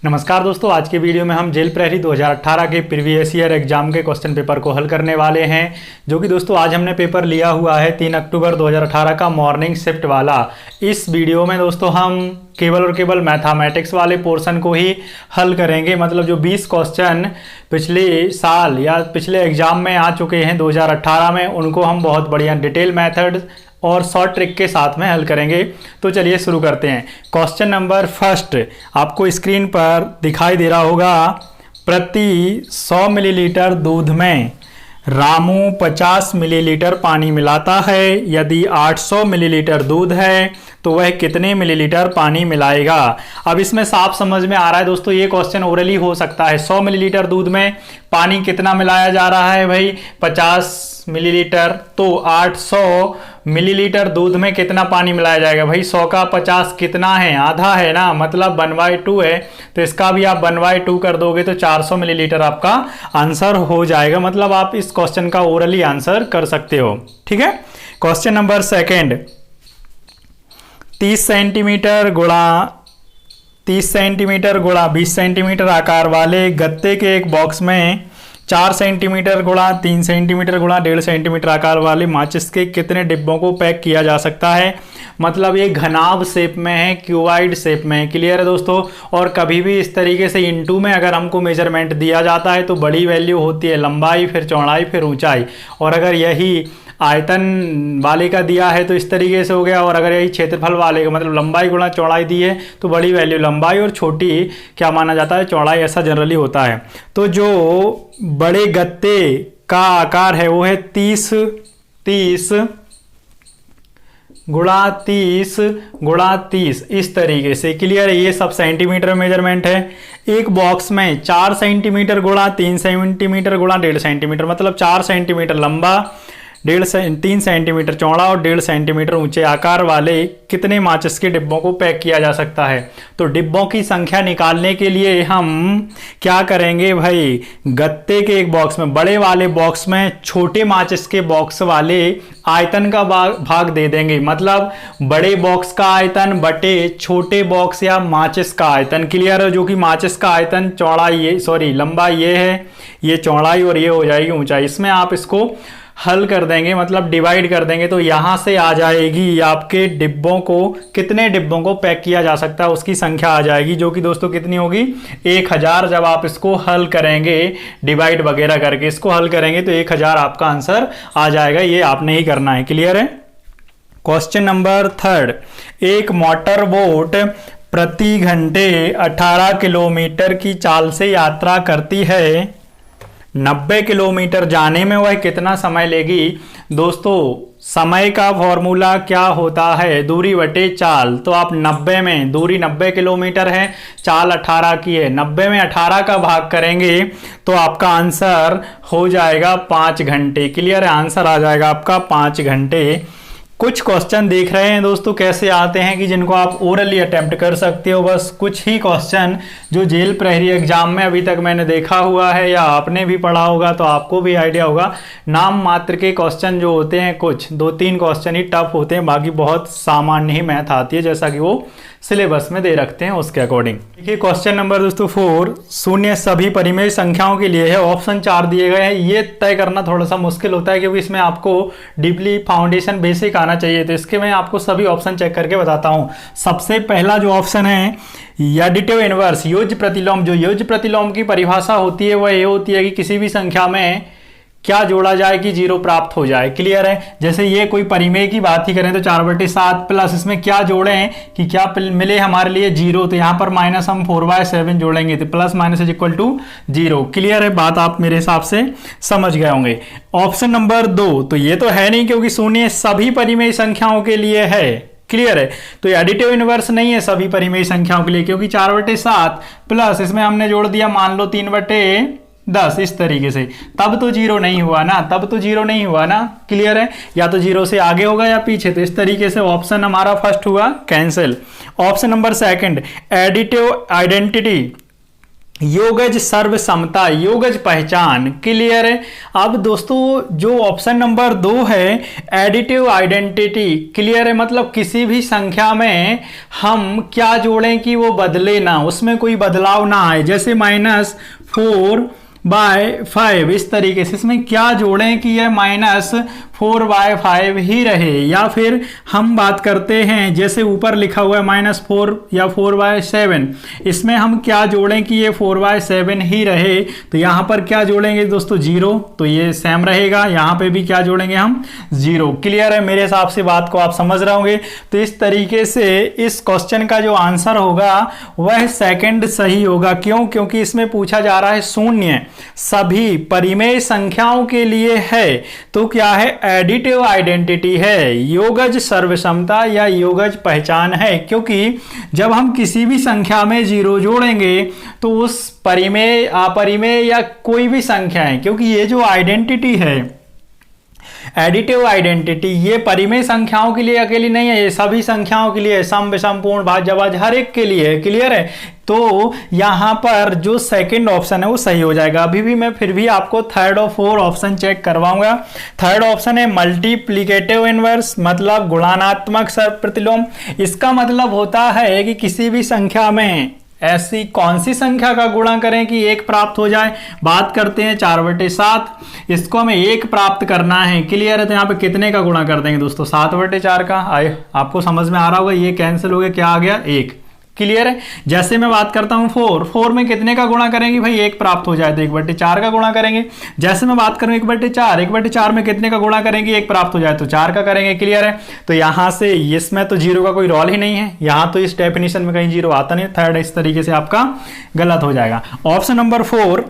नमस्कार दोस्तों, आज के वीडियो में हम जेल प्रहरी 2018 के प्रीवियस ईयर एग्जाम के क्वेश्चन पेपर को हल करने वाले हैं। जो कि दोस्तों आज हमने पेपर लिया हुआ है 3 अक्टूबर 2018 का मॉर्निंग शिफ्ट वाला। इस वीडियो में दोस्तों हम केवल और केवल मैथमेटिक्स वाले पोर्शन को ही हल करेंगे। मतलब जो 20 क्वेश्चन पिछले साल या पिछले एग्जाम में आ चुके हैं 2018 में, उनको हम बहुत बढ़िया डिटेल मेथड और शॉर्ट ट्रिक के साथ में हल करेंगे। तो चलिए शुरू करते हैं। क्वेश्चन नंबर फर्स्ट आपको स्क्रीन पर दिखाई दे रहा होगा। प्रति 100 मिलीलीटर दूध में रामू 50 मिलीलीटर पानी मिलाता है। यदि 800 मिलीलीटर दूध है तो वह कितने मिलीलीटर पानी मिलाएगा। अब इसमें साफ समझ में आ रहा है दोस्तों, ये क्वेश्चन ओरली हो सकता है। 100 मिलीलीटर दूध में पानी कितना मिलाया जा रहा है भाई, 50 मिलीलीटर। तो 800 मिलीलीटर दूध में कितना पानी मिलाया जाएगा भाई। 100 का 50 कितना है, आधा है ना, मतलब 1/2 है। तो इसका भी आप 1/2 कर दोगे तो 400 मिलीलीटर आपका आंसर हो जाएगा। मतलब आप इस क्वेश्चन का ओरली आंसर कर सकते हो। ठीक है। क्वेश्चन नंबर सेकेंड, 30 सेंटीमीटर गुणा 20 सेंटीमीटर आकार वाले गत्ते के एक बॉक्स में 4 सेंटीमीटर गुणा 3 सेंटीमीटर गुणा 1.5 सेंटीमीटर आकार वाले माचिस के कितने डिब्बों को पैक किया जा सकता है। मतलब ये घनाभ शेप में है, क्यूबाइड शेप में है। क्लियर है दोस्तों। और कभी भी इस तरीके से इनटू में अगर हमको मेजरमेंट दिया जाता है तो बड़ी वैल्यू होती है लंबाई, फिर चौड़ाई, फिर ऊंचाई। और अगर यही आयतन वाले का दिया है तो इस तरीके से हो गया। और अगर यही क्षेत्रफल वाले का मतलब लंबाई गुणा चौड़ाई दी है तो बड़ी वैल्यू लंबाई और छोटी क्या माना जाता है, चौड़ाई। ऐसा जनरली होता है। तो जो बड़े गत्ते का आकार है वो है 30 गुणा 30 इस तरीके से। क्लियर है। ये सब सेंटीमीटर मेजरमेंट है। एक बॉक्स में 4 सेंटीमीटर गुणा 3 सेंटीमीटर गुणा 1.5 सेंटीमीटर, मतलब 4 सेंटीमीटर लंबा, 3 सेंटीमीटर चौड़ा और 1.5 सेंटीमीटर ऊंचे आकार वाले कितने माचिस के डिब्बों को पैक किया जा सकता है। तो डिब्बों की संख्या निकालने के लिए हम क्या करेंगे भाई, गत्ते के एक बॉक्स में, बड़े वाले बॉक्स में छोटे माचिस के बॉक्स वाले आयतन का भाग दे देंगे। मतलब बड़े बॉक्स का आयतन बटे छोटे बॉक्स या माचिस का आयतन। क्लियर है। जो कि माचिस का आयतन चौड़ाई, लंबाई ये है, ये चौड़ाई और ये हो जाएगी ऊंचाई। इसमें आप इसको हल कर देंगे, मतलब डिवाइड कर देंगे तो यहां से आ जाएगी आपके डिब्बों को, कितने डिब्बों को पैक किया जा सकता है उसकी संख्या आ जाएगी। जो कि दोस्तों कितनी होगी, 1000। जब आप इसको हल करेंगे डिवाइड वगैरह करके इसको हल करेंगे तो 1000 आपका आंसर आ जाएगा। ये आपने ही करना है। क्लियर है। क्वेश्चन नंबर थर्ड, एक मोटर बोट प्रति घंटे 18 किलोमीटर की चाल से यात्रा करती है। 90 किलोमीटर जाने में वह कितना समय लेगी। दोस्तों समय का फॉर्मूला क्या होता है, दूरी बटे चाल। तो आप 90 में, दूरी 90 किलोमीटर है, चाल 18 की है, 90 में 18 का भाग करेंगे तो आपका आंसर हो जाएगा 5 घंटे। क्लियर है। आंसर आ जाएगा आपका 5 घंटे। कुछ क्वेश्चन देख रहे हैं दोस्तों कैसे आते हैं कि जिनको आप ओरली अटेम्प्ट कर सकते हो। बस कुछ ही क्वेश्चन जो जेल प्रहरी एग्जाम में अभी तक मैंने देखा हुआ है या आपने भी पढ़ा होगा तो आपको भी आइडिया होगा। नाम मात्र के क्वेश्चन जो होते हैं, कुछ 2-3 क्वेश्चन ही टफ होते हैं, बाकी बहुत सामान्य ही मैथ आती है जैसा कि वो सिलेबस में दे रखते हैं उसके अकॉर्डिंग। देखिए क्वेश्चन नंबर दोस्तों 4, शून्य सभी परिमेय संख्याओं के लिए है। ऑप्शन 4 दिए गए हैं। ये तय करना थोड़ा सा मुश्किल होता है क्योंकि इसमें आपको डीपली फाउंडेशन बेसिक आना चाहिए। तो इसके मैं आपको सभी ऑप्शन चेक करके बताता हूं। सबसे पहला जो ऑप्शन है एडिटिव इनवर्स, योज्य प्रतिलोम। जो योज्य प्रतिलोम की परिभाषा होती है वह ये होती है कि किसी भी संख्या में क्या जोड़ा जाए कि 0 प्राप्त हो जाए। क्लियर है। जैसे ये कोई परिमेय की बात ही करें तो 4/7 प्लस इसमें क्या जोड़ें कि क्या मिले हमारे लिए 0। तो यहां पर माइनस हम 4/7 जोड़ेंगे तो plus minus is equal to 0। Clear है। बात आप मेरे हिसाब से समझ गए होंगे। ऑप्शन नंबर 2 तो ये तो है नहीं क्योंकि शून्य सभी परिमेय संख्याओं के लिए है। क्लियर है। तो एडिटिव इनवर्स नहीं है सभी परिमेय संख्याओं के लिए क्योंकि 4/7 प्लस इसमें हमने जोड़ दिया मान लो 3/10 इस तरीके से, तब तो 0 नहीं हुआ ना। क्लियर है। या तो 0 से आगे होगा या पीछे। तो इस तरीके से ऑप्शन हमारा फर्स्ट हुआ cancel. Option number second, additive identity. योगज सर्व समता, योगज पहचान। क्लियर है। अब दोस्तों जो ऑप्शन नंबर 2 है एडिटिव आइडेंटिटी, क्लियर है, मतलब किसी भी संख्या में हम क्या जोड़ें कि वो बदले ना, उसमें कोई बदलाव ना आए। जैसे -4/5 इस तरीके से, इसमें क्या जोड़ें कि यह -4/5 ही रहे। या फिर हम बात करते हैं जैसे ऊपर लिखा हुआ है -4 या 4/7, इसमें हम क्या जोड़ें कि ये 4/7 ही रहे। तो यहां पर क्या जोड़ेंगे दोस्तों 0, तो ये सेम रहेगा। यहां पे भी क्या जोड़ेंगे हम 0। क्लियर है, मेरे हिसाब से बात को आप समझ रहे होंगे। तो इस तरीके से इस क्वेश्चन का जो आंसर होगा वह सेकंड सही होगा। क्यों? क्योंकि इसमें पूछा जा रहा है शून्य सभी परिमेय संख्याओं के लिए है, तो क्या है एडिटिव आइडेंटिटी है, योगज सर्वसमता या योगज पहचान है। क्योंकि जब हम किसी भी संख्या में 0 जोड़ेंगे तो उस परिमेय अपरिमेय या कोई भी संख्या है, क्योंकि ये जो आइडेंटिटी है एडिटिव आइडेंटिटी, ये परिमेय संख्याओं के लिए अकेली नहीं है, ये सभी संख्याओं के लिए, सम विषम पूर्ण भाज्य भाज्य हर एक के लिए है। क्लियर है। तो यहां पर जो सेकंड ऑप्शन है वो सही हो जाएगा। अभी भी मैं फिर भी आपको थर्ड और फोर्थ ऑप्शन चेक करवाऊंगा। थर्ड ऑप्शन है मल्टीप्लिकेटिव इनवर्स, मतलब गुणात्मक प्रतिलोम। इसका मतलब होता है कि किसी भी संख्या में ऐसी कौन सी संख्या का गुणा करें कि 1 प्राप्त हो जाए। बात करते हैं 4/7, इसको हमें 1 प्राप्त करना है। क्लियर है। तो यहाँ पे कितने का गुणा कर देंगे दोस्तों 7/4 का। आए आपको समझ में आ रहा होगा, ये कैंसिल हो गया, क्या आ गया 1। क्लियर है। जैसे मैं बात करता हूं 4 में कितने का गुणा करेंगे भाई 1 प्राप्त हो जाए तो 1/4 का गुणा करेंगे। जैसे मैं बात करूं 1/4 में कितने का गुणा करेंगे 1 प्राप्त हो जाए तो 4 का करेंगे। क्लियर है। तो यहां से इसमें तो 0 का कोई रोल ही नहीं है, यहां तो इस डेफिनेशन में कहीं 0 आता नहीं। थर्ड इस तरीके से आपका गलत हो जाएगा। Option number 4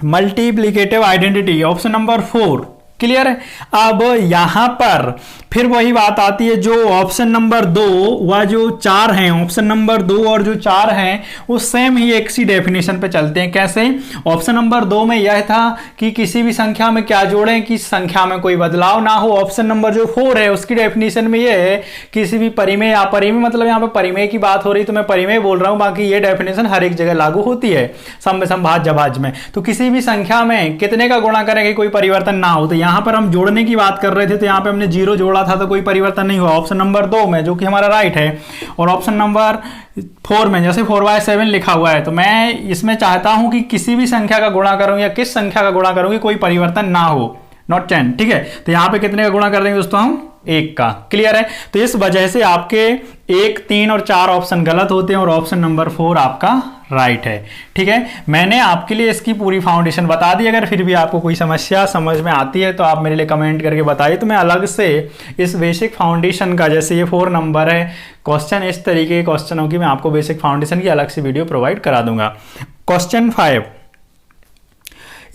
multiplicative identity, option number 4। Clear है। अब यहां पर फिर वही बात आती है जो ऑप्शन नंबर 2 व जो 4 हैं, ऑप्शन नंबर 2 और जो 4 हैं वो सेम ही एक सी डेफिनेशन पे चलते हैं। कैसे? ऑप्शन नंबर 2 में यह था कि किसी भी संख्या में क्या जोड़ें कि संख्या में कोई बदलाव ना हो। ऑप्शन नंबर जो 4 है उसकी डेफिनेशन में यह है किसी भी परिमेय अपरिमेय, मतलब यहां पर परिमेय की बात हो रही तो मैं परिमेय बोल रहा हूं, बाकी ये डेफिनेशन हर एक जगह लागू होती है सम विषम भाज्य भाज्य में। तो किसी भी संख्या में कितने का गुणा करें कि कोई परिवर्तन ना हो। तो यहां पर हम जोड़ने की बात कर रहे थे तो यहां पे हमने 0 जोड़ा था तो कोई परिवर्तन नहीं हुआ ऑप्शन नंबर 2 में, जो कि हमारा राइट है। और ऑप्शन नंबर 4 में जैसे 4/7 लिखा हुआ है तो मैं इसमें चाहता हूं कि किसी भी संख्या का गुणा करूं या किस संख्या का गुणा करूं कि कोई परिवर्तन ना हो, नॉट चेंज। ठीक है। तो यहां पे कितने का गुणा कर देंगे दोस्तों हम 1 का। क्लियर है। तो इस वजह से आपके 1, 3 और 4 ऑप्शन गलत होते हैं और ऑप्शन नंबर 4 आपका राइट है। ठीक है। मैंने आपके लिए इसकी पूरी फाउंडेशन बता दी। अगर फिर भी आपको कोई समस्या समझ में आती है तो आप मेरे लिए कमेंट करके बताइए, तो मैं अलग से इस बेसिक फाउंडेशन का, जैसे ये 4 नंबर है क्वेश्चन, इस तरीके के क्वेश्चनों की मैं आपको बेसिक फाउंडेशन की अलग से वीडियो प्रोवाइड करा दूंगा। क्वेश्चन 5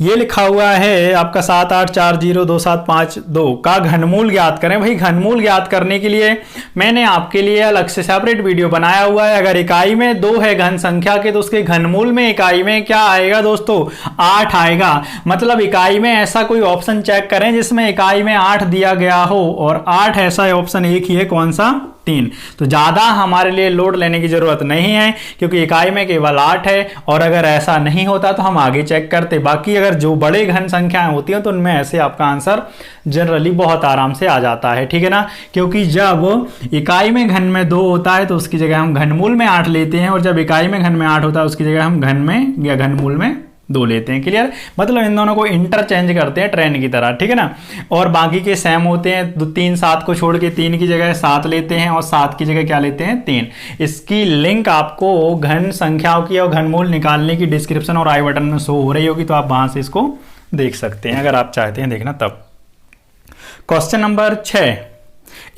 ये लिखा हुआ है आपका 7840275 का घनमूल ज्ञात करें। भाई घनमूल ज्ञात करने के लिए मैंने आपके लिए अलग से सेपरेट वीडियो बनाया हुआ है। अगर इकाई में 2 है घन संख्या के तो उसके घनमूल में इकाई में क्या आएगा दोस्तों 8 आएगा। मतलब इकाई में ऐसा कोई ऑप्शन चेक करें जिसमें इकाई में 8 दिया गया हो, और 8 ऐसा ऑप्शन एक ही है, कौन सा 3। तो ज्यादा हमारे लिए लोड लेने की जरूरत नहीं है क्योंकि इकाई में केवल 8 है। और अगर ऐसा नहीं होता तो हम आगे चेक करते। बाकी अगर जो बड़े घन संख्याएं होती हैं तो उनमें ऐसे आपका आंसर जनरली बहुत आराम से आ जाता है। ठीक है ना। क्योंकि जब इकाई में घन में 2 होता है तो उसकी जगह हम घनमूल में 8 लेते हैं, और जब इकाई में घन में 8 होता है उसकी जगह हम घन में या घनमूल में 2 लेते हैं। क्लियर। मतलब इन दोनों को इंटरचेंज करते हैं ट्रेन की तरह। ठीक है ना। और बाकी के सेम होते हैं। 3 7 को छोड़ के 3 की जगह 7 लेते हैं और 7 की जगह क्या लेते हैं 3। इसकी लिंक आपको घन संख्याओं की और घनमूल निकालने की डिस्क्रिप्शन और आई बटन में शो हो रही होगी, तो आप वहां से इसको देख सकते हैं अगर आप चाहते हैं देखना तब। क्वेश्चन नंबर 6,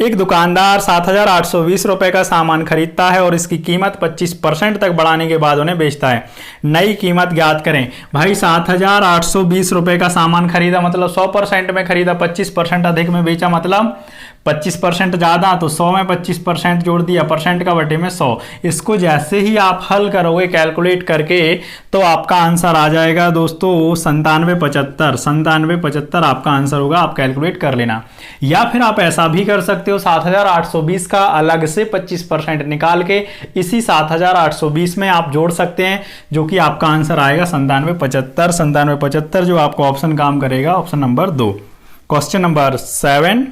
एक दुकानदार 7,820 रुपए का सामान खरीदता है और इसकी कीमत 25% तक बढ़ाने के बाद उन्हें बेचता है। नई कीमत ज्ञात करें। भाई 7,820 रुपए का सामान खरीदा मतलब 100% में खरीदा, 25% अधिक में बेचा मतलब 25% ज़्यादा, तो 100 में 25% जोड़ दिया, परसेंट का बटे में 100। इसको जैसे ही आप हल करोगे कैलकुलेट करके तो आपका आंसर आ जाएगा दोस्तों 9775 आपका आंसर होगा, आप कैलकुलेट कर लेना। या फिर आप ऐसा भी कर सकते हो 7820 का अलग से 25% निकाल के इसी 7820 में आप जोड़ सकते हैं, जो कि आपका आंसर आएगा 9775 जो आपको ऑप्शन काम करेगा, ऑप्शन नंबर 2। क्वेश्चन नंबर 7,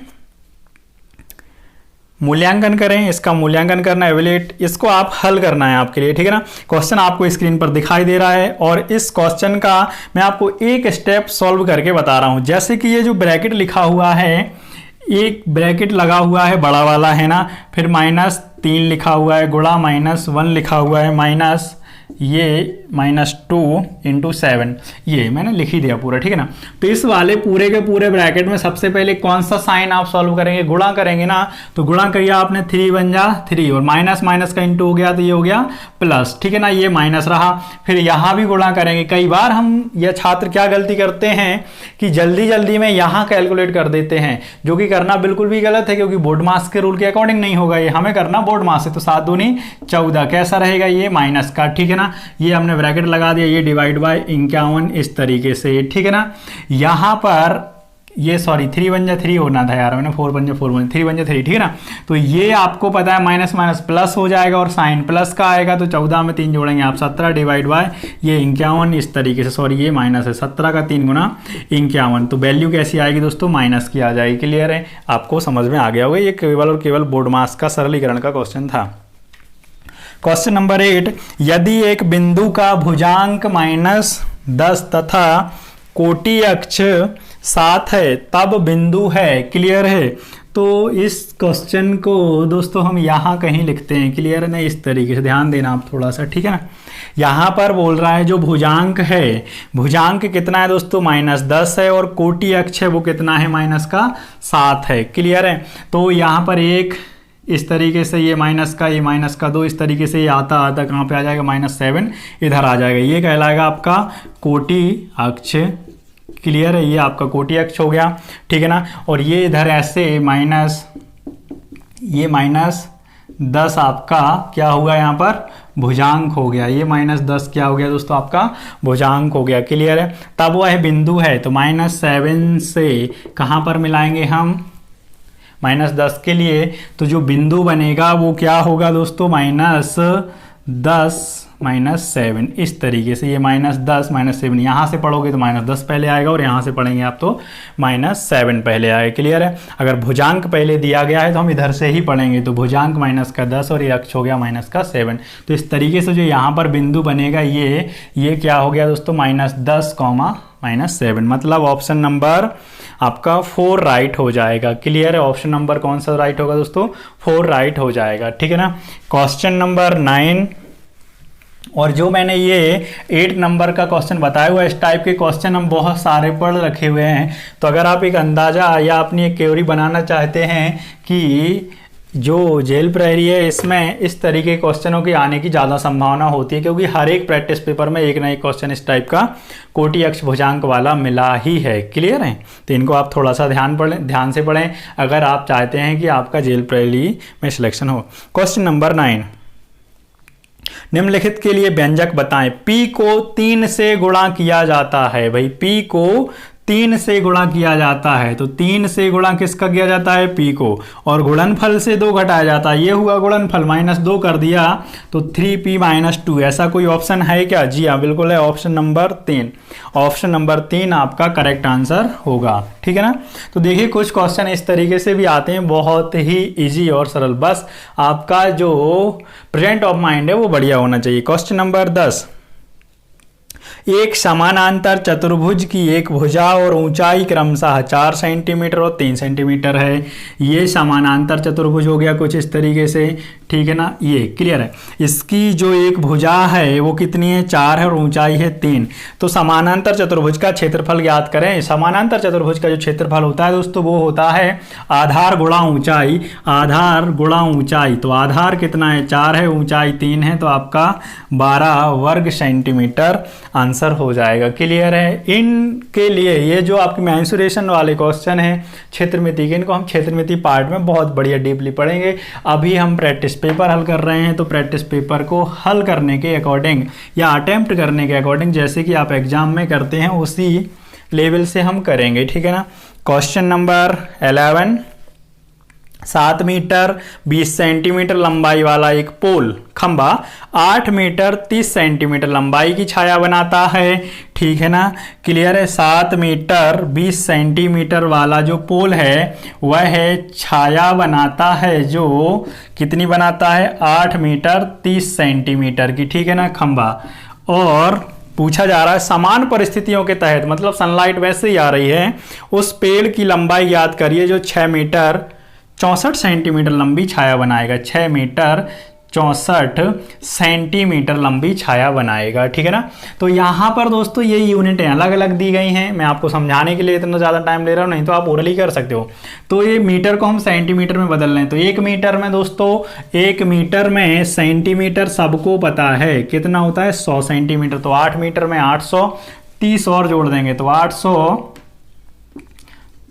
मूल्यांकन करें। इसका मूल्यांकन करना है, एवेल्यूएट, इसको आप हल करना है आपके लिए, ठीक है ना। क्वेश्चन आपको स्क्रीन पर दिखाई दे रहा है और इस क्वेश्चन का मैं आपको एक स्टेप सॉल्व करके बता रहा हूं। जैसे कि ये जो ब्रैकेट लिखा हुआ है, एक ब्रैकेट लगा हुआ है बड़ा वाला, है ना, फिर -3 लिखा हुआ है, गुणा -1 लिखा हुआ है, माइनस ये -2 × 7, ये मैंने लिख ही दिया पूरा, ठीक है ना। तो इस वाले पूरे के पूरे ब्रैकेट में सबसे पहले कौन सा साइन आप सॉल्व करेंगे, गुणा करेंगे ना। तो गुणा किया आपने, 3 बन जा 3 और माइनस माइनस का इंटू हो गया तो ये हो गया प्लस, ठीक है ना, ये माइनस रहा। फिर यहाँ भी गुणा करेंगे। कई बार हम ये छात्र क्या गलती करते हैं कि जल्दी जल्दी में यहाँ कैलकुलेट कर देते हैं, जो कि करना बिल्कुल भी गलत है, क्योंकि बोर्ड मास के रूल के अकॉर्डिंग नहीं होगा, ये हमें करना बोर्ड मास से। तो 7 दूनी 14 कैसा रहेगा, ये माइनस का, ठीक है ना। ये हमने ब्रैकेट लगा दिया, ये डिवाइड बाय 51 इस तरीके से, ठीक है ना। यहां पर ये 3 बन जा 3 होना था यार, मैंने 4 बन जा 4 बन 3 बन जा 3, ठीक है ना। तो ये आपको पता है माइनस माइनस प्लस हो जाएगा और साइन प्लस का आएगा, तो 14 में 3 जोड़ेंगे आप 17 डिवाइड बाय ये 51 इस तरीके से, ये माइनस है, 17 का 3 गुना 51, तो वैल्यू कैसी आएगी दोस्तों, माइनस की आ जाएगी। क्लियर है, आपको समझ में आ गया होगा। ये केवल और केवल बोर्ड मास का सरलीकरण का क्वेश्चन था। क्वेश्चन नंबर 8, यदि एक बिंदु का भुजांक -10 तथा कोटि अक्ष 7 है तब बिंदु है। क्लियर है, तो इस क्वेश्चन को दोस्तों हम यहाँ कहीं लिखते हैं। क्लियर है ना, इस तरीके से ध्यान देना आप थोड़ा सा, ठीक है ना। यहाँ पर बोल रहा है जो भुजांक है, भुजांक कितना है दोस्तों, -10 है, और कोटि अक्ष है वो कितना है, -7 है। क्लियर है, तो यहाँ पर एक इस तरीके से ये माइनस का, ये -2 इस तरीके से ये आता आता कहाँ पे आ जाएगा, -7 इधर आ जाएगा, ये कहलाएगा आपका कोटि अक्ष। क्लियर है, ये आपका कोटि अक्ष हो गया, ठीक है ना। और ये इधर ऐसे ये -10 आपका क्या होगा, यहाँ पर भुजांक हो गया, ये -10 क्या हो गया दोस्तों, आपका भुजांक हो गया। क्लियर है, तब वह बिंदु है, तो -7 से कहाँ पर मिलाएंगे हम, -10 के लिए, तो जो बिंदु बनेगा वो क्या होगा दोस्तों, -10 -7 इस तरीके से, ये -10 -7 यहाँ से पढ़ोगे तो -10 पहले आएगा और यहाँ से पढ़ेंगे आप तो -7 पहले आएगा। क्लियर है, अगर भुजांक पहले दिया गया है तो हम इधर से ही पढ़ेंगे, तो भुजांक -10 और ये अक्ष हो गया -7। तो इस तरीके से जो यहाँ पर बिंदु बनेगा ये क्या हो गया दोस्तों, -10, -7, मतलब ऑप्शन नंबर आपका 4 राइट हो जाएगा। क्लियर है, ऑप्शन नंबर कौन सा राइट होगा दोस्तों, 4 राइट हो जाएगा, ठीक है ना। क्वेश्चन नंबर 9, और जो मैंने ये 8 नंबर का क्वेश्चन बताया हुआ है, इस टाइप के क्वेश्चन हम बहुत सारे पढ़ रखे हुए हैं। तो अगर आप एक अंदाजा या अपनी एक थ्योरी बनाना चाहते हैं कि जो जेल प्रहरी है इसमें इस तरीके के क्वेश्चनों के आने की ज़्यादा संभावना होती है, क्योंकि हर एक प्रैक्टिस पेपर में एक ना एक क्वेश्चन इस टाइप का कोटि अक्ष भुजांक वाला मिला ही है। क्लियर है, तो इनको आप थोड़ा सा ध्यान से पढ़ें अगर आप चाहते हैं कि आपका जेल प्रहरी में सिलेक्शन हो। क्वेश्चन नंबर 9, निम्नलिखित के लिए व्यंजक बताएं। P को 3 से गुणा किया जाता है, भाई P को 3 से गुणा किया जाता है, तो 3 से गुणा किसका किया जाता है, P को, और गुणनफल से 2 घटाया जाता है, ये हुआ गुणनफल, -2 कर दिया तो 3P - 2। ऐसा कोई ऑप्शन है क्या, जी हाँ बिल्कुल है, ऑप्शन नंबर 3, ऑप्शन नंबर 3 आपका करेक्ट आंसर होगा, ठीक है ना। तो देखिए कुछ क्वेश्चन इस तरीके से भी आते हैं, बहुत ही इजी और सरल, बस आपका जो प्रेजेंट ऑफ माइंड है वो बढ़िया होना चाहिए। क्वेश्चन नंबर 10, एक समानांतर चतुर्भुज की एक भुजा और ऊंचाई क्रमशः 4 सेंटीमीटर और 3 सेंटीमीटर है। ये समानांतर चतुर्भुज हो गया कुछ इस तरीके से, ठीक है ना, ये क्लियर है। इसकी जो एक भुजा है वो कितनी है, 4 है, और ऊंचाई है 3। तो समानांतर चतुर्भुज का क्षेत्रफल ज्ञात करें। समानांतर चतुर्भुज का जो क्षेत्रफल होता है दोस्तों वो होता है आधार गुणा ऊंचाई, आधार गुणा ऊंचाई। तो आधार कितना है, 4 है, ऊंचाई 3 है, तो आपका 12 वर्ग सेंटीमीटर आंसर हो जाएगा। क्लियर है? इनके लिए ये जो आपकी मेंसुरेशन वाले क्वेश्चन है क्षेत्रमिति के, इनको हम क्षेत्रमिति पार्ट में बहुत बढ़िया डीपली पढ़ेंगे। अभी हम प्रैक्टिस पेपर हल कर रहे हैं, तो प्रैक्टिस पेपर को हल करने के अकॉर्डिंग या अटेम्प्ट करने के अकॉर्डिंग जैसे कि आप एग्जाम में करते हैं उसी लेवल से हम करेंगे। ठीक है ना? क्वेश्चन नंबर 11, 7 मीटर 20 सेंटीमीटर लंबाई वाला एक पोल खंबा 8 मीटर 30 सेंटीमीटर लंबाई की छाया बनाता है। ठीक है ना? क्लियर है? 7 मीटर 20 सेंटीमीटर वाला जो पोल है वह है छाया बनाता है, जो कितनी बनाता है? 8 मीटर 30 सेंटीमीटर की। ठीक है ना? खंबा। और पूछा जा रहा है समान परिस्थितियों के तहत, मतलब सनलाइट वैसे ही आ रही है, उस पेड़ की लंबाई याद करिए जो 6 मीटर 64 सेंटीमीटर लंबी छाया बनाएगा। 6 मीटर 64 सेंटीमीटर लंबी छाया बनाएगा। ठीक है ना? तो यहाँ पर दोस्तों ये यूनिटें अलग अलग दी गई हैं। मैं आपको समझाने के लिए इतना ज़्यादा टाइम ले रहा हूँ, नहीं तो आप ओरली कर सकते हो। तो ये मीटर को हम सेंटीमीटर में बदल रहे हैं। तो 1 मीटर में दोस्तों, 1 मीटर में सेंटीमीटर सबको पता है कितना होता है? 100 सेंटीमीटर। तो 8 मीटर में 800, 30 और जोड़ देंगे तो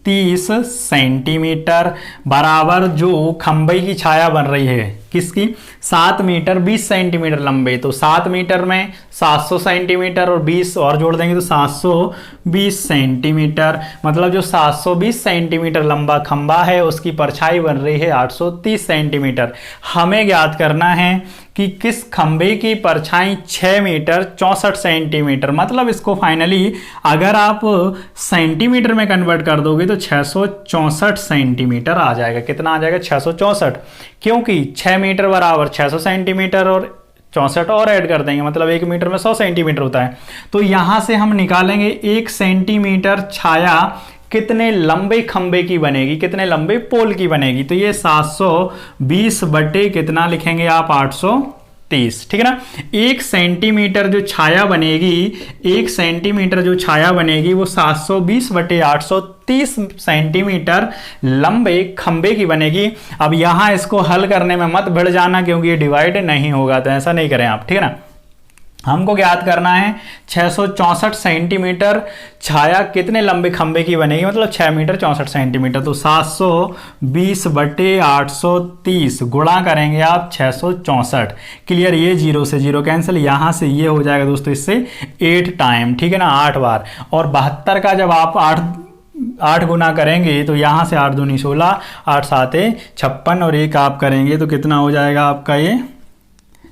830 सेंटीमीटर बराबर जो खंभे की छाया बन रही है किसकी? 7 मीटर 20 सेंटीमीटर लंबे। तो 7 मीटर में 700 सेंटीमीटर और 20 और जोड़ देंगे तो 720 सेंटीमीटर। मतलब जो 720 सेंटीमीटर लंबा खंभा है उसकी परछाई बन रही है 830 सेंटीमीटर। हमें ज्ञात करना है कि किस खंभे की परछाई 6 मीटर 64 सेंटीमीटर। मतलब इसको फाइनली अगर आप सेंटीमीटर में कन्वर्ट कर दोगे तो 664 सेंटीमीटर आ जाएगा। कितना आ जाएगा? 664, क्योंकि 6 मीटर बराबर 600 सेंटीमीटर और 64 और ऐड कर देंगे, मतलब 1 मीटर में 100 सेंटीमीटर होता है। तो यहां से हम निकालेंगे 1 सेंटीमीटर छाया कितने लंबे खंबे की बनेगी, कितने लंबे पोल की बनेगी। तो ये 720 बटे कितना लिखेंगे आप? 830। ठीक है ना? 1 सेंटीमीटर जो छाया बनेगी, 1 सेंटीमीटर जो छाया बनेगी वो 720 बटे 830 सेंटीमीटर लंबे खंबे की बनेगी। अब यहां इसको हल करने में मत भिड़ जाना, क्योंकि ये डिवाइड नहीं होगा, तो ऐसा नहीं करें आप। ठीक है ना? हमको ज्ञात करना है 664 सेंटीमीटर छाया कितने लंबे खंबे की बनेगी, मतलब 6 मीटर 64 सेंटीमीटर। तो 720 बटे 830 गुणा करेंगे आप 664। क्लियर? ये 0 से 0 कैंसिल, यहां से ये हो जाएगा दोस्तों इससे 8 टाइम। ठीक है ना? 8 बार। और 72 का जब आप 8 गुना करेंगे तो यहाँ से 8 दूनी 16, 8 साते 56 और 1 आप करेंगे तो कितना हो जाएगा आपका? ये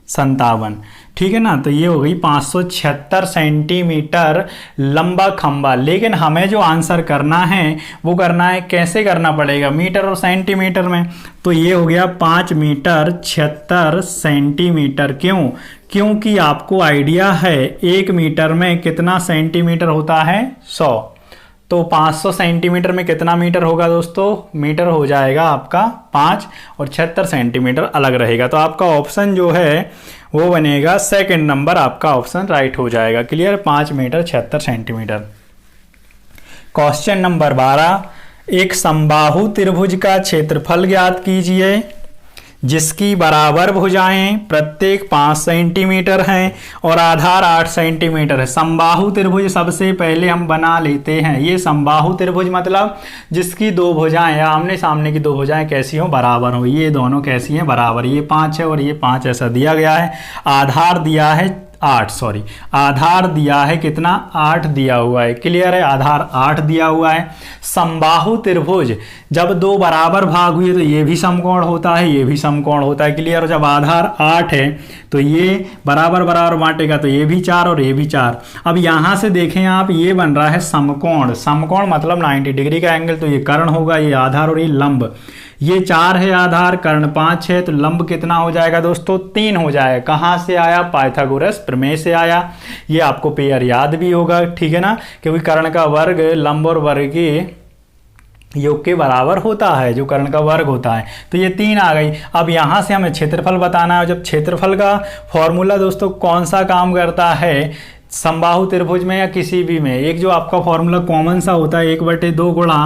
57। ठीक है ना? तो ये हो गई 576 सेंटीमीटर लंबा खंबा। लेकिन हमें जो आंसर करना है वो करना है, कैसे करना पड़ेगा? मीटर और सेंटीमीटर में। तो ये हो गया 5 मीटर 76 सेंटीमीटर। क्यों? क्योंकि आपको आइडिया है 1 मीटर में कितना सेंटीमीटर होता है? 100। तो 500 सेंटीमीटर में कितना मीटर होगा दोस्तों? मीटर हो जाएगा आपका 5 और 76 सेंटीमीटर अलग रहेगा। तो आपका ऑप्शन जो है वो बनेगा सेकंड नंबर, आपका ऑप्शन राइट हो जाएगा। Clear? 5 metre 76 centimetre. Question number 12, एक समबाहु त्रिभुज का क्षेत्रफल ज्ञात कीजिए जिसकी बराबर भुजाएं प्रत्येक 5 सेंटीमीटर हैं और आधार 8 सेंटीमीटर है। समबाहु त्रिभुज सबसे पहले हम बना लेते हैं। ये समबाहु त्रिभुज मतलब जिसकी 2 भुजाएं या आमने सामने की 2 भुजाएं कैसी हो? बराबर हो। ये दोनों कैसी हैं? बराबर। ये 5 है और ये 5 ऐसा दिया गया है। आधार दिया है 8, सॉरी आधार दिया है कितना? 8 दिया हुआ है। क्लियर है? आधार 8 दिया हुआ है। समबाहु त्रिभुज जब 2 बराबर भाग हुए तो ये भी समकोण होता है, ये भी समकोण होता है। क्लियर? जब आधार 8 है तो ये बराबर बराबर बांटेगा तो ये भी 4 और ये भी 4। अब यहां से देखें आप, ये बन रहा है समकोण। समकोण मतलब 90 डिग्री का एंगल। तो ये कर्ण होगा, ये आधार और ये लंब। ये 4 है आधार, कर्ण 5 है, तो लंब कितना हो जाएगा दोस्तों? 3 हो जाएगा। कहाँ से आया? पाइथागोरस प्रमेय से आया। ये आपको पेयर याद भी होगा। ठीक है ना? क्योंकि कर्ण का वर्ग लंब और वर्ग के योग के बराबर होता है, जो कर्ण का वर्ग होता है। तो ये 3 आ गई। अब यहाँ से हमें क्षेत्रफल बताना है। जब क्षेत्रफल का फॉर्मूला दोस्तों कौन सा काम करता है समबाहु त्रिभुज में या किसी भी में? एक जो आपका फॉर्मूला कॉमन सा होता है 1/2 गुणा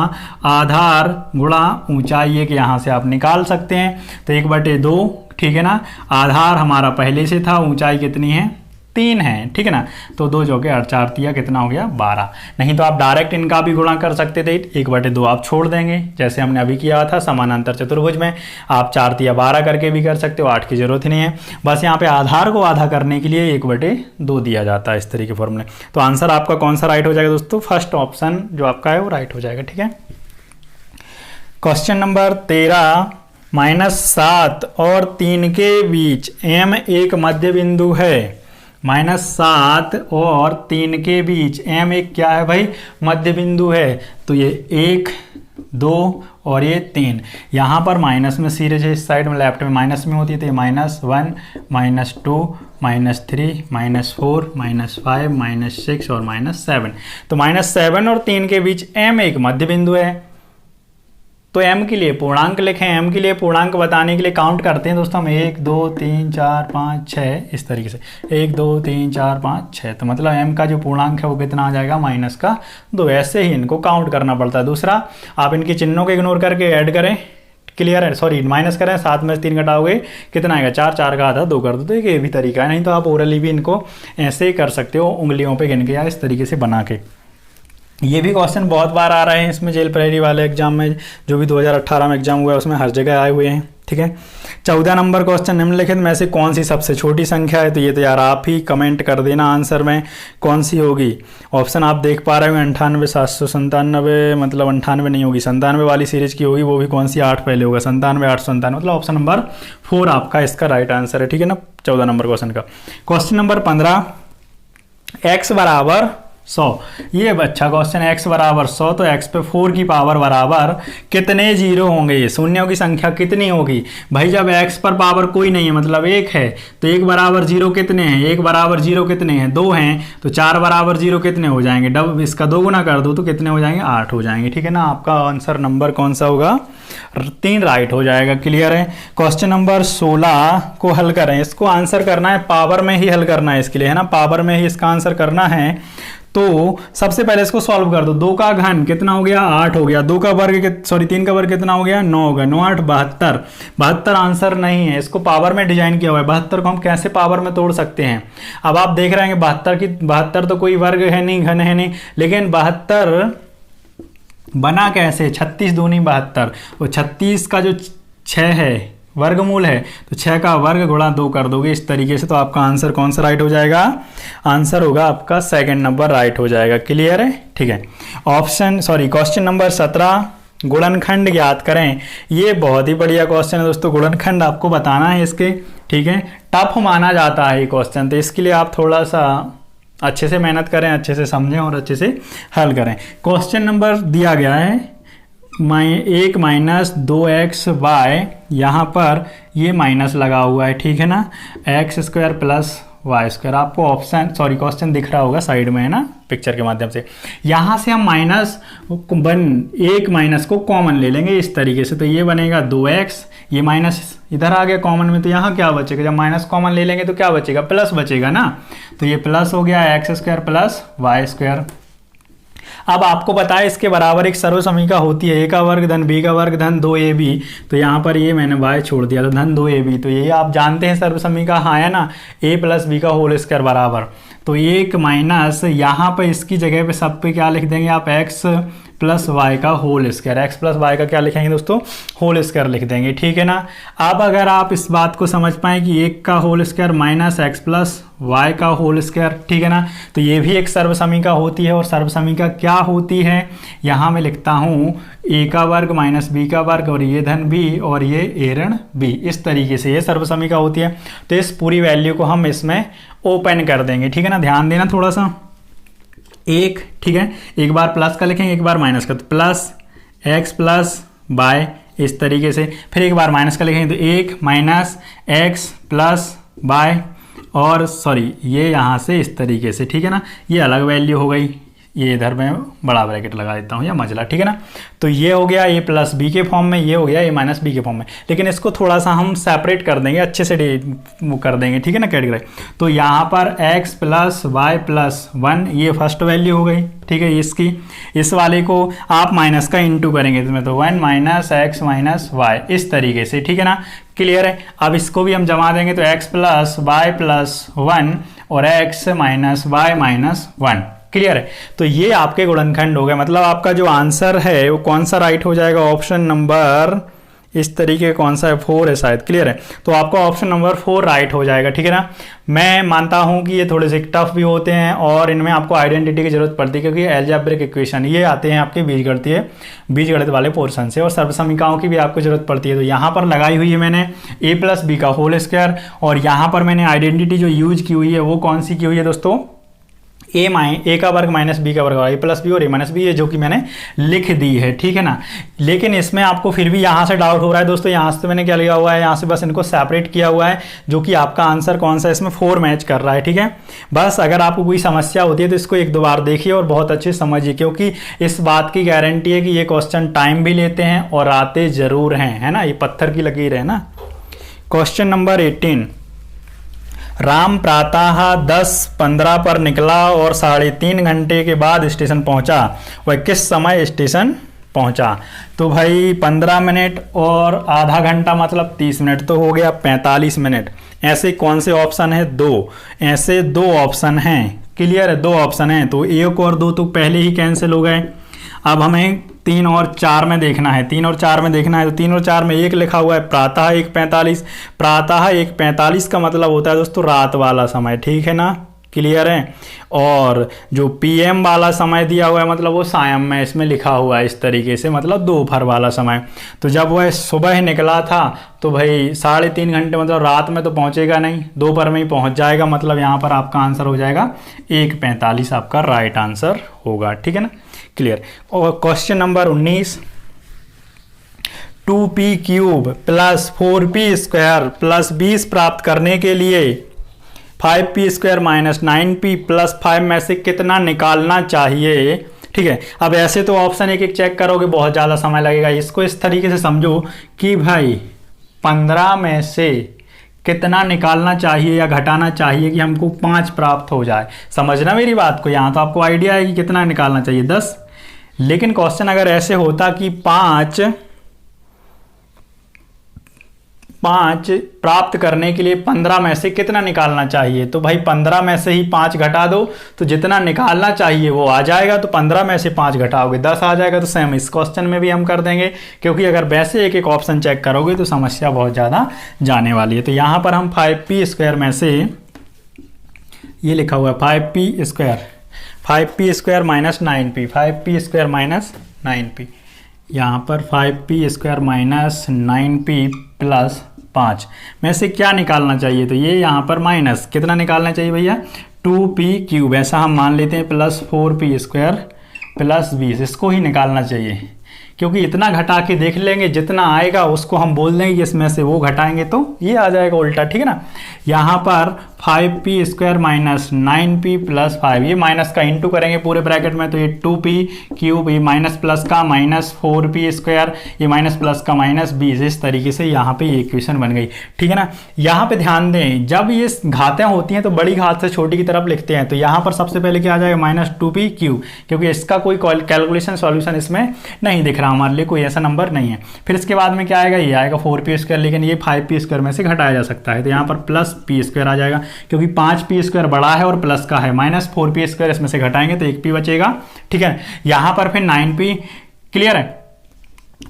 आधार गुणा ऊंचाई, एक यहाँ से आप निकाल सकते हैं। तो 1/2, ठीक है ना? आधार हमारा पहले से था, ऊंचाई कितनी है? 3 है, ठीक है ना। तो 2 जो गया 4 तिया कितना हो गया 12। नहीं तो आप डायरेक्ट इनका भी गुणा कर सकते थे, 1/2 आप छोड़ देंगे जैसे हमने अभी किया था समानांतर चतुर्भुज में। आप 4 तिया 12 करके भी कर सकते हो, 8 की जरूरत ही नहीं है। बस यहाँ पे आधार को आधा करने के लिए 1/2 दिया जाता है इस तरीके के फॉर्मूले। तो आंसर आपका कौन सा राइट हो जाएगा दोस्तों? फर्स्ट ऑप्शन जो आपका है वो राइट हो जाएगा, ठीक है। क्वेश्चन नंबर 13, -7 और 3 के बीच M एक मध्य बिंदु है। -7 और 3 के बीच M एक क्या है भाई? मध्य बिंदु है। तो ये 1, 2 और ये 3। यहाँ पर माइनस में सीरीज है, इस साइड में लेफ्ट में माइनस में होती है, तो ये -1, -2, -3, -4, -5, -6 और -7। तो -7 और 3 के बीच M एक मध्य बिंदु है। तो M के लिए पूर्णांक लिखें। M के लिए पूर्णांक बताने के लिए काउंट करते हैं दोस्तों हम 1, 2, 3, 4, 5, 6 इस तरीके से 1, 2, 3, 4, 5, 6। तो मतलब M का जो पूर्णांक है वो कितना आ जाएगा? -2। ऐसे ही इनको काउंट करना पड़ता है। दूसरा, आप इनके चिन्हों को इग्नोर करके ऐड करें, क्लियर है, सॉरी माइनस करें, 7 में से 3 घटाओगे कितना आएगा? 4, 4 का आधा 2 कर दो। तो ये भी तरीका है। नहीं तो आप ओरली भी इनको ऐसे ही कर सकते हो, उंगलियों पे गिन के या इस तरीके से बना के। ये भी क्वेश्चन बहुत बार आ रहे हैं इसमें, जेल प्रहरी वाले एग्जाम में, जो भी 2018 में एग्जाम हुआ है उसमें हर जगह आए हुए हैं, ठीक है। 14 नंबर क्वेश्चन, निम्नलिखित में से कौन सी सबसे छोटी संख्या है? तो ये तो यार आप ही कमेंट कर देना आंसर में कौन सी होगी। ऑप्शन आप देख पा रहे हो 98, 797, मतलब 98 नहीं होगी, 97 वाली सीरीज की होगी। वो भी कौन सी? 8 पहले होगा, 97, 897, मतलब ऑप्शन नंबर 4 आपका इसका राइट आंसर है, ठीक है ना, 14 नंबर क्वेश्चन का। क्वेश्चन नंबर 15, x बराबर 100। ये अच्छा क्वेश्चन है, x बराबर 100, तो x पे 4 की पावर बराबर कितने जीरो होंगे? शून्यों की संख्या कितनी होगी भाई? जब x पर पावर कोई नहीं है मतलब 1 है, तो 1 बराबर 0 कितने हैं? 1 बराबर 0 कितने हैं? 2 हैं। तो 4 बराबर 0 कितने हो जाएंगे? डब इसका 2 गुना कर दो तो कितने हो जाएंगे? 8 हो जाएंगे, ठीक है ना। आपका आंसर नंबर कौन सा होगा? 3 राइट हो जाएगा, क्लियर है। क्वेश्चन नंबर 16 को हल करें। इसको आंसर करना है पावर में ही हल करना है इसके लिए, है ना, पावर में ही इसका आंसर करना है। तो सबसे पहले इसको सॉल्व कर दो। 2 का घन कितना हो गया? 8 हो गया। 2 का वर्ग सॉरी 3 का वर्ग कितना हो गया? 9 हो गया। 9, 8, 72। 72 आंसर नहीं है, इसको पावर में डिजाइन किया हुआ है। 72 को हम कैसे पावर में तोड़ सकते हैं? अब आप देख रहे हैं 72 तो कोई वर्ग है नहीं, घन है नहीं, लेकिन 72 बना कैसे? 36 दूनी 72। तो 36 का जो 6 है वर्गमूल है, तो 6 का वर्ग गुणा 2 कर दोगे इस तरीके से। तो आपका आंसर कौन सा राइट हो जाएगा? आंसर होगा आपका सेकंड नंबर राइट हो जाएगा, क्लियर है, ठीक है। क्वेश्चन नंबर 17, गुणनखंड ज्ञात करें। ये बहुत ही बढ़िया क्वेश्चन है दोस्तों, गुणनखंड आपको बताना है इसके, ठीक है। टफ माना जाता है ये क्वेश्चन, तो इसके लिए आप थोड़ा सा अच्छे से मेहनत करें, अच्छे से समझें और अच्छे से हल करें। क्वेश्चन नंबर दिया गया है 1 - 2xy, यहाँ पर ये माइनस लगा हुआ है, ठीक है ना, x² + y²। आपको क्वेश्चन दिख रहा होगा साइड में, है ना, पिक्चर के माध्यम से। यहाँ से हम एक माइनस को कॉमन ले लेंगे इस तरीके से, तो ये बनेगा 2x, ये माइनस इधर आ गया कॉमन में, तो यहाँ क्या बचेगा? जब माइनस कॉमन ले लेंगे तो क्या बचेगा? प्लस बचेगा ना, तो ये प्लस हो गया x² + y²। अब आपको पता है इसके बराबर एक सर्व समीका होती है, a का वर्ग धन b का वर्ग धन 2ab। तो यहाँ पर ये मैंने y छोड़ दिया, तो धन 2ab। तो ये आप जानते हैं सर्व समीका, हाँ है ना, a + b का होल स्क्वायर बराबर। तो 1 माइनस यहाँ पर इसकी जगह पे सब पे क्या लिख देंगे आप? x + y का होल स्क्वायर। x + y का क्या लिखेंगे दोस्तों? होल स्क्वायर लिख देंगे, ठीक है ना। अब अगर आप इस बात को समझ पाए कि 1 का whole square minus x + y का होल स्क्वायर, ठीक है ना, तो ये भी एक सर्व समीका होती है। और सर्व समीका क्या होती है? यहाँ मैं लिखता हूँ a का वर्ग माइनस b का वर्ग, और ये धन b और ये a ऋण b, इस तरीके से ये सर्व समीका होती है। तो इस पूरी वैल्यू को हम इसमें ओपन कर देंगे, ठीक है ना। ध्यान देना थोड़ा सा, 1, ठीक है, एक बार प्लस का लिखेंगे, एक बार माइनस का, तो प्लस x + y इस तरीके से। फिर एक बार माइनस का लिखेंगे तो 1 - x + y, और सॉरी ये यहाँ से इस तरीके से, ठीक है ना, ये अलग वैल्यू हो गई। ये इधर मैं बड़ा ब्रैकेट लगा देता हूँ या मजला, ठीक है ना। तो ये हो गया a + b के फॉर्म में, ये हो गया a - b के फॉर्म में। लेकिन इसको थोड़ा सा हम सेपरेट कर देंगे, अच्छे से वो कर देंगे, ठीक है ना, कैटेगरी। तो यहाँ पर x + y + 1 ये फर्स्ट वैल्यू हो गई, ठीक है। इसकी इस वाले को आप माइनस का इंटू करेंगे इसमें, तो 1 - x - y इस तरीके से, ठीक है ना, क्लियर है। अब इसको भी हम जमा देंगे, तो x + y + 1 और x minus Y minus 1। Clear है? तो ये आपके गुणनखंड हो गए। मतलब आपका जो आंसर है वो कौन सा राइट हो जाएगा? ऑप्शन नंबर इस तरीके कौन सा है? 4 है शायद। क्लियर है? तो आपका ऑप्शन नंबर 4 राइट हो जाएगा। ठीक है ना? मैं मानता हूं कि ये थोड़े से टफ भी होते हैं और इनमें आपको आइडेंटिटी की जरूरत पड़ती है, क्योंकि अलजेब्रिक इक्वेशन ये आते हैं आपके बीजगणित वाले पोर्शन से, और सर्वसमीकाओं की भी आपको जरूरत पड़ती है। तो यहाँ पर लगाई हुई है मैंने a प्लस बी का होल स्क्वायर, और यहाँ पर मैंने आइडेंटिटी जो यूज की हुई है वो कौन सी की हुई है दोस्तों? ए का वर्ग माइनस बी का वर्ग, ए प्लस बी और ए माइनस बी, ये जो कि मैंने लिख दी है। ठीक है ना? लेकिन इसमें आपको फिर भी यहाँ से डाउट हो रहा है दोस्तों, यहाँ से मैंने क्या लिया हुआ है, यहाँ से बस इनको सेपरेट किया हुआ है, जो कि आपका आंसर कौन सा है इसमें 4 मैच कर रहा है। ठीक है? बस अगर आपको कोई समस्या होती है तो इसको 1-2 बार देखिए और बहुत अच्छे समझिए, क्योंकि इस बात की गारंटी है कि ये क्वेश्चन टाइम भी लेते हैं और आते जरूर हैं, है ना? ये पत्थर की लकीर है ना। क्वेश्चन नंबर 18, राम प्रातः 10:15 पर निकला और 3.5 घंटे के बाद स्टेशन पहुंचा। वह किस समय स्टेशन पहुंचा? तो भाई 15 मिनट और आधा घंटा मतलब 30 मिनट, तो हो गया 45 मिनट। ऐसे कौन से ऑप्शन है? 2। ऐसे 2 ऑप्शन हैं। क्लियर है? 2 ऑप्शन हैं, तो 1 और 2 तो पहले ही कैंसिल हो गए। अब हमें 3 और 4 में देखना है। 3 और 4 में देखना है तो 3 और 4 में 1 लिखा हुआ है, प्रातः 1:45। प्रातः 1:45 का मतलब होता है दोस्तों रात वाला समय। ठीक है ना? क्लियर है? और जो पीएम वाला समय दिया हुआ है मतलब वो सायं में इसमें लिखा हुआ है इस तरीके से, मतलब दोपहर वाला समय। तो जब वह सुबह निकला था तो भाई 3.5 घंटे, मतलब रात में तो पहुंचेगा नहीं, दोपहर में ही पहुंच जाएगा। मतलब यहाँ पर आपका आंसर हो जाएगा 1:45 आपका राइट आंसर होगा। ठीक है ना? क्लियर? और question number 19, 2p³ plus 4p² plus 20 प्राप्त करने के लिए 5p² माइनस 9p प्लस 5 में से कितना निकालना चाहिए? ठीक है? अब ऐसे तो ऑप्शन एक चेक करोगे बहुत ज़्यादा समय लगेगा। इसको इस तरीके से समझो कि भाई 15 में से कितना निकालना चाहिए या घटाना चाहिए कि हमको 5 प्राप्त हो जाए। समझना मेरी बात को, यहाँ तो आपको आइडिया है कि कितना निकालना चाहिए, 10। लेकिन क्वेश्चन अगर ऐसे होता कि 5 प्राप्त करने के लिए 15 में से कितना निकालना चाहिए, तो भाई 15 में से ही 5 घटा दो तो जितना निकालना चाहिए वो आ जाएगा। तो 15 में से 5 घटाओगे 10 आ जाएगा। तो सेम इस क्वेश्चन में भी हम कर देंगे, क्योंकि अगर वैसे एक ऑप्शन चेक करोगे तो समस्या बहुत ज़्यादा जाने वाली है। तो यहाँ पर हम 5p² में से ये लिखा हुआ है 5p² minus 9p, 5p² minus 9p, यहाँ पर 5p² माइनस 9p प्लस 5 में से क्या निकालना चाहिए? तो ये यहाँ पर माइनस कितना निकालना चाहिए भैया? 2p³ ऐसा हम मान लेते हैं, प्लस 4p² प्लस 20, इसको ही निकालना चाहिए, क्योंकि इतना घटा के देख लेंगे, जितना आएगा उसको हम बोल देंगे कि इसमें से वो घटाएंगे तो ये आ जाएगा उल्टा। ठीक है ना? यहाँ पर 5p² माइनस 9p प्लस 5, ये माइनस का इंटू करेंगे पूरे ब्रैकेट में, तो ये 2p³, ये माइनस प्लस का माइनस 4p², ये माइनस प्लस का माइनस 20। इस तरीके से यहाँ पे ये इक्वेशन बन गई। ठीक है ना? यहाँ पे ध्यान दें, जब ये घातें होती हैं तो बड़ी घात से छोटी की तरफ लिखते हैं। तो यहाँ पर सबसे पहले क्या आ जाएगा? माइनस 2p³, क्योंकि इसका कोई कैलकुलेशन सॉल्यूशन इसमें नहीं दिख रहा, हमारे लिए कोई ऐसा नंबर नहीं है। फिर इसके बाद में क्या आएगा? ये आएगा 4p², लेकिन ये 5p² में से घटाया जा सकता है, तो यहाँ पर प्लस p² आ जाएगा, क्योंकि 5p² बड़ा है और प्लस का है, माइनस 4p² इसमें से घटाएंगे तो 1p बचेगा। ठीक है? यहाँ पर फिर 9p। क्लियर है?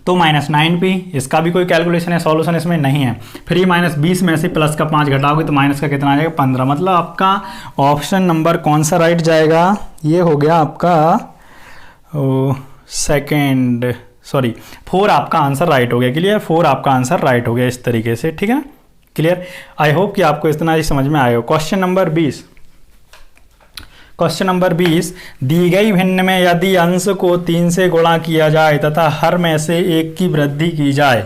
तो माइनस 9p, इसका भी कोई कैलकुलेशन है सॉल्यूशन इसमें नहीं है। फिर ये माइनस 20 में से प्लस का 5 घटाओगे तो माइनस का कितना आ जाएगा? 15। मतलब आपका ऑप्शन नंबर कौन सा राइट जाएगा? ये हो गया आपका 4 आपका आंसर राइट हो गया। क्लियर? 4 आपका आंसर राइट हो गया इस तरीके से। ठीक है ना? क्लियर? आई होप कि आपको इतना ही समझ में आएगा। क्वेश्चन नंबर 20, क्वेश्चन नंबर 20, दी गई भिन्न में यदि अंश को 3 से गुणा किया जाए तथा हर में से 1 की वृद्धि की जाए,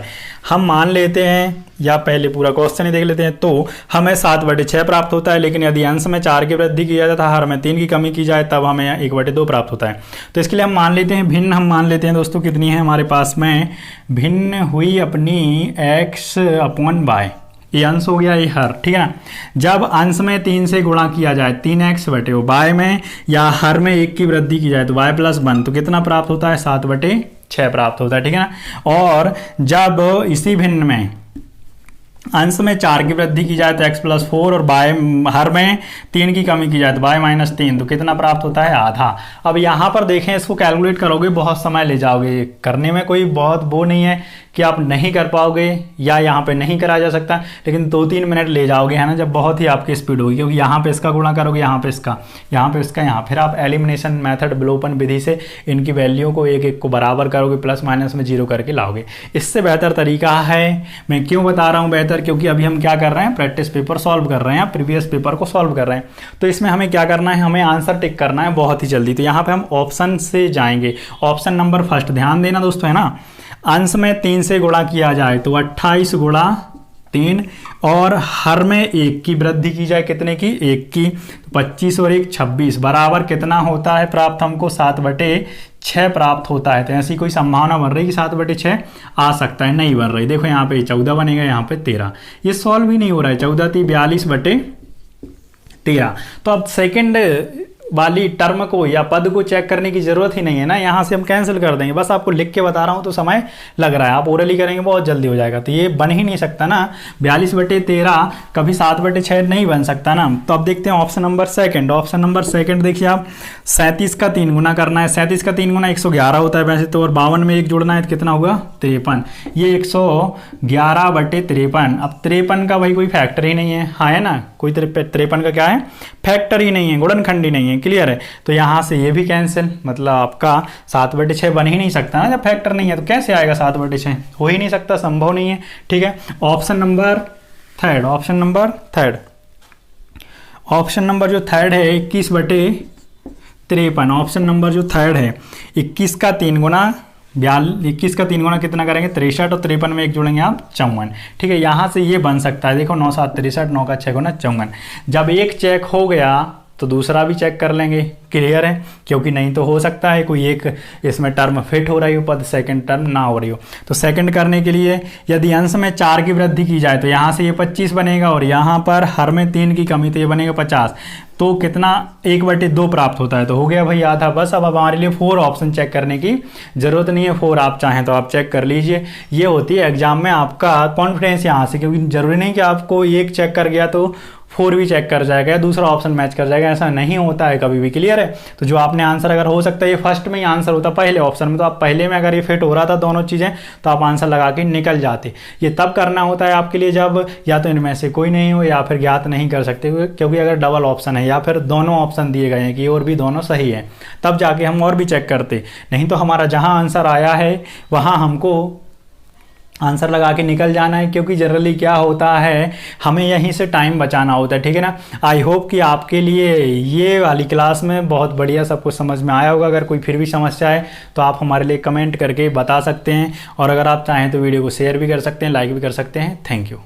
हम मान लेते हैं, या पहले पूरा क्वेश्चन ही देख लेते हैं, तो हमें 7/6 प्राप्त होता है। लेकिन यदि अंश में 4 की वृद्धि की जाए तथा हर में 3 की कमी की जाए तब हमें 1/2 प्राप्त होता है। तो इसके लिए हम मान लेते हैं भिन्न, हम मान लेते हैं दोस्तों कितनी है हमारे पास में, भिन्न हुई अपनी x/y, ये अंश हो गया, ये हर। ठीक है ना? जब अंश में 3 से गुणा किया जाए 3x/y में, या हर में 1 की वृद्धि की जाए तो y + 1, तो कितना प्राप्त होता है? 7/6 प्राप्त होता है। ठीक है ना? और जब इसी भिन्न में अंश में 4 की वृद्धि की जाए तो x+4 और बाय हर में 3 की कमी की जाए तो y-3, तो कितना प्राप्त होता है? आधा। अब यहाँ पर देखें, इसको कैलकुलेट करोगे बहुत समय ले जाओगे, करने में कोई बहुत वो नहीं है कि आप नहीं कर पाओगे या यहाँ पे नहीं करा जा सकता, लेकिन 2-3 मिनट ले जाओगे, है ना, जब बहुत ही आपकी स्पीड होगी, क्योंकि यहाँ पे इसका गुणा करोगे, यहाँ पे इसका, यहाँ पे इसका, यहाँ फिर आप एलिमिनेशन मेथड विलोपन विधि से इनकी वैल्यू को एक एक को बराबर करोगे, प्लस माइनस में 0 करके लाओगे। इससे बेहतर तरीका है, मैं क्यों बता रहा हूँ बेहतर, क्योंकि अभी हम क्या कर रहे हैं, प्रैक्टिस पेपर सॉल्व कर रहे हैं, प्रीवियस पेपर को सॉल्व कर रहे हैं, तो इसमें हमें क्या करना है, हमें आंसर टिक करना है बहुत ही जल्दी। तो यहाँ पे हम ऑप्शन से जाएंगे, ऑप्शन नंबर फर्स्ट, ध्यान देना दोस्तों, है ना, अंश में 3 से गुणा किया जाए तो 28 गुणा 3 और हर में 1 की वृद्धि की जाए, कितने की? 1 की, तो 25 और 1 26 बराबर कितना होता है प्राप्त? हमको 7/6 प्राप्त होता है। तो ऐसी कोई संभावना बन रही कि 7/6 आ सकता है? नहीं बन रही। देखो यहाँ पे 14 बनेगा, यहाँ पे 13, ये सॉल्व ही नहीं हो रहा है। 14 × 42/13। तो अब सेकंड वाली टर्म को या पद को चेक करने की जरूरत ही नहीं है ना, यहाँ से हम कैंसिल कर देंगे। बस आपको लिख के बता रहा हूँ तो समय लग रहा है, आप ओरली करेंगे बहुत जल्दी हो जाएगा। तो ये बन ही नहीं सकता ना, 42/13 कभी 7/6 नहीं बन सकता ना। तो अब देखते हैं option number second. Option number second देखिए आप, 37 का 3 गुना करना है। 37 का 3 गुना 111 होता है वैसे तो, और 52 में 1 जोड़ना है तो कितना होगा? 53। ये 111/53। अब 53 का भाई कोई फैक्टर ही नहीं है, हाँ है ना, कोई 53 का क्या है? फैक्टर ही नहीं है, गुणनखंड ही नहीं है। क्लियर है? तो यहाँ से ये भी कैंसिल, मतलब आपका 7/6 बन ही नहीं सकता ना, जब फैक्टर नहीं है तो कैसे आएगा 7/6? हो ही नहीं सकता, संभव नहीं है। ठीक है, option number third, option number third, option number जो थर्ड है 21/53। ऑप्शन नंबर जो थर्ड है 21 का 3 गुना 21 का 3 गुना कितना करेंगे? 63, और 53 में 1 जोड़ेंगे आप 54। ठीक है, यहाँ से ये बन सकता है। देखो 9 × 7 = 63, 9 का 6 गुना 54। जब एक चेक हो गया तो दूसरा भी चेक कर लेंगे। क्लियर है? क्योंकि नहीं तो हो सकता है कोई एक इसमें टर्म फिट हो रही हो, पद सेकंड टर्म ना हो रही हो। तो सेकंड करने के लिए यदि अंश में 4 की वृद्धि की जाए तो यहाँ से ये 25 बनेगा, और यहाँ पर हर में 3 की कमी तो ये बनेगा 50। तो कितना? 1/2 प्राप्त होता है। तो हो गया भाई आधा। बस अब हमारे लिए 4 ऑप्शन चेक करने की जरूरत नहीं है, 4 आप चाहें तो आप चेक कर लीजिए। ये होती है एग्जाम में आपका कॉन्फिडेंस यहाँ से, क्योंकि जरूरी नहीं कि आपको एक चेक कर गया तो 4 भी चेक कर जाएगा, दूसरा ऑप्शन मैच कर जाएगा, ऐसा नहीं होता है कभी भी। क्लियर है? तो जो आपने आंसर, अगर हो सकता है ये फर्स्ट में ही आंसर होता पहले ऑप्शन में, तो आप पहले में अगर ये फिट हो रहा था दोनों चीज़ें तो आप आंसर लगा के निकल जाते। ये तब करना होता है आपके लिए जब या तो इनमें से कोई नहीं हो या फिर ज्ञात नहीं कर सकते, क्योंकि अगर डबल ऑप्शन है या फिर दोनों ऑप्शन दिए गए हैं कि और भी दोनों सही है, तब जाके हम और भी चेक करते। नहीं तो हमारा जहाँ आंसर आया है वहाँ हमको आंसर लगा के निकल जाना है, क्योंकि जनरली क्या होता है, हमें यहीं से टाइम बचाना होता है। ठीक है ना? आई होप कि आपके लिए ये वाली क्लास में बहुत बढ़िया सब कुछ समझ में आया होगा। अगर कोई फिर भी समस्या है तो आप हमारे लिए कमेंट करके बता सकते हैं, और अगर आप चाहें तो वीडियो को शेयर भी कर सकते हैं, लाइक भी कर सकते हैं। Thank you.